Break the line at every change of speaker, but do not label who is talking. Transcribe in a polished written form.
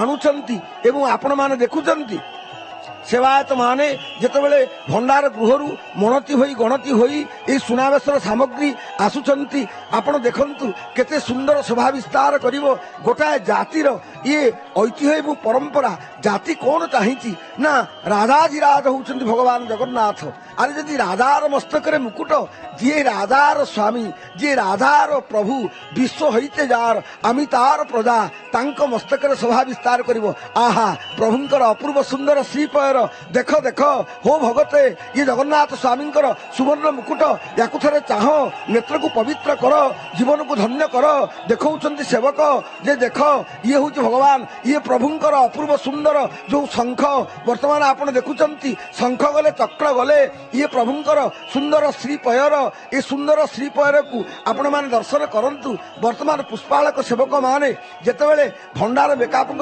ଆଣୁଛନ୍ତି ଏବଂ ଆପଣମାନେ ଦେଖୁଛନ୍ତି ସେବାୟତ ମାନେ ଯେତେବେଳେ ଭଣ୍ଡାର ଗୃହରୁ ମଣତି ହୋଇ ଗଣତି ହୋଇ ଏହି ସୁନାବେଶର ସାମଗ୍ରୀ ଆସୁଛନ୍ତି ଆପଣ ଦେଖନ୍ତୁ କେତେ ସୁନ୍ଦର ଶୋଭା ବିସ୍ତାର କରିବ ଗୋଟାଏ ଜାତିର ଇଏ ଐତିହ୍ୟ ଏବଂ ପରମ୍ପରା। ଜାତି କ'ଣ ଚାହିଁଛି ନା ରାଜାଧିରାଜ ହେଉଛନ୍ତି ଭଗବାନ ଜଗନ୍ନାଥ। ଆରେ ଯଦି ରାଜାର ମସ୍ତକରେ ମୁକୁଟ, ଯିଏ ରାଜାର ସ୍ୱାମୀ, ଯିଏ ରାଜାର ପ୍ରଭୁ, ବିଶ୍ୱ ହେଇତେ ଯାର ଆମେ ତାର ପ୍ରଜା, ତାଙ୍କ ମସ୍ତକରେ ଶୋଭା ବିସ୍ତାର କରିବ। ଆହା ପ୍ରଭୁଙ୍କର ଅପୂର୍ବ ସୁନ୍ଦର ଶ୍ରୀପୟର ଦେଖ ଦେଖ ହୋ ଭଗତେ, ଇଏ ଜଗନ୍ନାଥ ସ୍ୱାମୀଙ୍କର ସୁବର୍ଣ୍ଣ ମୁକୁଟ। ୟାକୁ ଥରେ ଚାହ, ନେତ୍ରକୁ ପବିତ୍ର କର, ଜୀବନକୁ ଧନ୍ୟ କର। ଦେଖାଉଛନ୍ତି ସେବକ ଯେ ଦେଖ ଇଏ ହେଉଛି ଭଗବାନ, ଇଏ ପ୍ରଭୁଙ୍କର ଅପୂର୍ବ ସୁନ୍ଦର ଯେଉଁ ଶଙ୍ଖ ବର୍ତ୍ତମାନ ଆପଣ ଦେଖୁଛନ୍ତି, ଶଙ୍ଖ ଗଲେ ଚକ୍ର ଗଲେ, ଇଏ ପ୍ରଭୁଙ୍କର ସୁନ୍ଦର ଶ୍ରୀପୟର। ଏ ସୁନ୍ଦର ଶ୍ରୀପୟରକୁ ଆପଣମାନେ ଦର୍ଶନ କରନ୍ତୁ। ବର୍ତ୍ତମାନ ପୁଷ୍ପାଳକ ସେବକମାନେ ଯେତେବେଳେ ଭଣ୍ଡାର ବେକାପଙ୍କ